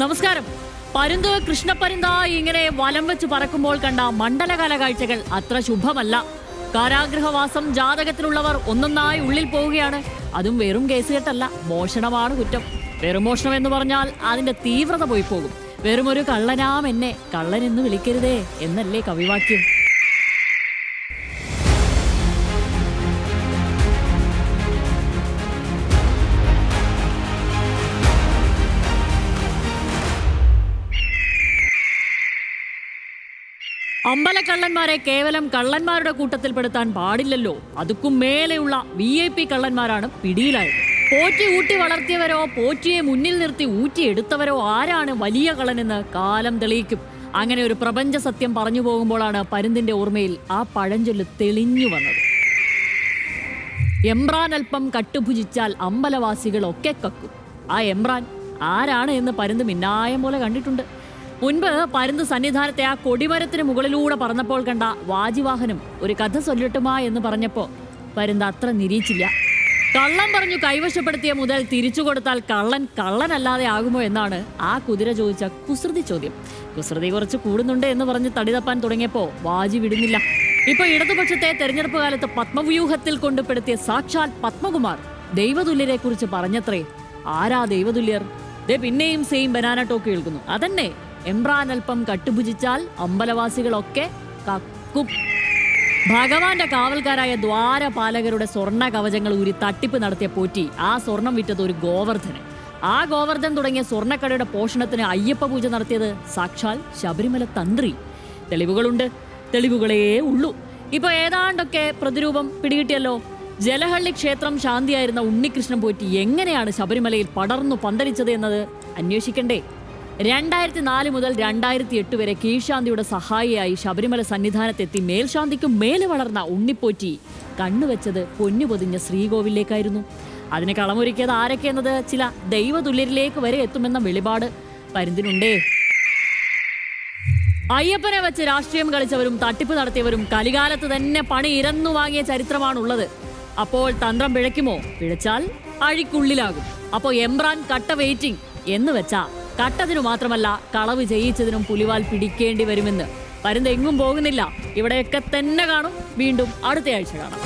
നമസ്കാരം. പരുന്ത് കൃഷ്ണപ്പരുന്ത ഇങ്ങനെ വലം വെച്ച് പറക്കുമ്പോൾ കണ്ട മണ്ഡലകാല കാഴ്ചകൾ അത്ര ശുഭമല്ല. കാരാഗൃഹവാസം ജാതകത്തിലുള്ളവർ ഒന്നൊന്നായി ഉള്ളിൽ പോവുകയാണ്. അതും വെറും കേസുകെട്ടല്ല, മോഷണമാണ് കുറ്റം. വെറും മോഷണം എന്ന് പറഞ്ഞാൽ അതിന്റെ തീവ്രത പോയി പോകും. വെറുമൊരു കള്ളനാം എന്നെ കള്ളൻ എന്ന് വിളിക്കരുതേ എന്നല്ലേ കവിവാക്യം. അമ്പലക്കള്ളന്മാരെ കേവലം കള്ളന്മാരുടെ കൂട്ടത്തിൽപ്പെടുത്താൻ പാടില്ലല്ലോ. അതുക്കും മേലെയുള്ള VIP കള്ളന്മാരാണ് പിടിയിലായത്. പോറ്റി ഊട്ടി വളർത്തിയവരോ പോറ്റിയെ മുന്നിൽ നിർത്തി ഊറ്റിയെടുത്തവരോ ആരാണ് വലിയ കള്ളനെന്ന് കാലം തെളിയിക്കും. അങ്ങനെ ഒരു പ്രപഞ്ച സത്യം പറഞ്ഞു പോകുമ്പോഴാണ് പരുന്തിന്റെ ഓർമ്മയിൽ ആ പഴഞ്ചൊല്ല് തെളിഞ്ഞു വന്നത്. എംബ്രാൻ അല്പം കട്ടുഭുജിച്ചാൽ അമ്പലവാസികളൊക്കെ കക്കും. ആ എംബ്രാൻ ആരാണ് എന്ന് പരുന്ത് മിന്നായം പോലെ കണ്ടിട്ടുണ്ട്. മുൻപ് പരുന്ത് സന്നിധാനത്തെ ആ കൊടിമരത്തിന് മുകളിലൂടെ പറന്നപ്പോൾ കണ്ട വാജിവാഹനം ഒരു കഥ ചൊല്ലട്ടുമാ എന്ന് പറഞ്ഞപ്പോ പരുന്ത് അത്ര നിരീക്ഷിച്ചില്ല. കള്ളം പറഞ്ഞു കൈവശപ്പെടുത്തിയ മുതൽ തിരിച്ചു കൊടുത്താൽ കള്ളനല്ലാതെ ആകുമോ എന്നാണ് ആ കുതിര ചോദിച്ച കുസൃതി ചോദ്യം. കുസൃതി കുറച്ച് കൂടുന്നുണ്ട് എന്ന് പറഞ്ഞ് തടിതപ്പാൻ തുടങ്ങിയപ്പോ വാജി വിടുന്നില്ല. ഇപ്പൊ ഇടതുപക്ഷത്തെ തെരഞ്ഞെടുപ്പ് കാലത്ത് പത്മവ്യൂഹത്തിൽ കൊണ്ടുപെടുത്തിയ സാക്ഷാൽ പത്മകുമാർ ദൈവതുല്യരെ കുറിച്ച് പറഞ്ഞത്രേ. ആരാ ദൈവതുല്യർ? പിന്നെയും സെയിം ബനാന ടോക്ക് കേൾക്കുന്നു. അതന്നെ, എംബ്രാൻ അല്പം കട്ടുഭുജിച്ചാൽ അമ്പലവാസികളൊക്കെ കക്കും. ഭഗവാന്റെ കാവൽക്കാരായ ദ്വാരപാലകരുടെ സ്വർണ്ണ കവചങ്ങൾ ഊരി തട്ടിപ്പ് നടത്തിയ പോറ്റി ആ സ്വർണം വിറ്റത് ഒരു ഗോവർദ്ധന്. ആ ഗോവർദ്ധൻ തുടങ്ങിയ സ്വർണ്ണക്കടയുടെ പോഷണത്തിന് അയ്യപ്പ പൂജ നടത്തിയത് സാക്ഷാൽ ശബരിമല തന്ത്രി. തെളിവുകളുണ്ട്, തെളിവുകളേ ഉള്ളൂ. ഇപ്പൊ ഏതാണ്ടൊക്കെ പ്രതിരൂപം പിടികിട്ടിയല്ലോ. ജലഹള്ളി ക്ഷേത്രം ശാന്തിയായിരുന്ന ഉണ്ണികൃഷ്ണൻ പോറ്റി എങ്ങനെയാണ് ശബരിമലയിൽ പടർന്നു പന്തലിച്ചത് എന്നത് അന്വേഷിക്കണ്ടേ? 2004 മുതൽ 2008 വരെ കീഴ്ശാന്തിയുടെ സഹായിയായി ശബരിമല സന്നിധാനത്തെത്തി മേൽശാന്തിക്കും മേല് വളർന്ന ഉണ്ണിപ്പോറ്റി കണ്ണുവെച്ചത് പൊന്നുപൊതിഞ്ഞ ശ്രീകോവിലേക്കായിരുന്നു. അതിന് കളമൊരുക്കിയത് ആരൊക്കെയെന്നത് ചില ദൈവതുല്യരിലേക്ക് വരെ എത്തുമെന്ന വെളിപാട് പരുന്തിനുണ്ടേ. അയ്യപ്പനെ വെച്ച് രാഷ്ട്രീയം കളിച്ചവരും തട്ടിപ്പ് നടത്തിയവരും കലികാലത്ത് തന്നെ പണി ഇരന്നു വാങ്ങിയ ചരിത്രമാണുള്ളത്. അപ്പോൾ തന്ത്രം പിഴയ്ക്കുമോ? പിഴച്ചാൽ അഴിക്കുള്ളിലാകും. അപ്പോൾ എംബ്രാൻ കട്ട വെയിറ്റിംഗ് എന്ന് വെച്ചാ കട്ടതിനു മാത്രമല്ല കളവ് ചെയ്യിച്ചതിനും പുലിവാൽ പിടിക്കേണ്ടി വരുമെന്ന്. പരുന്ത് എങ്ങും പോകുന്നില്ല, ഇവിടെയൊക്കെ തന്നെ കാണും. വീണ്ടും അടുത്തയാഴ്ച കാണാം.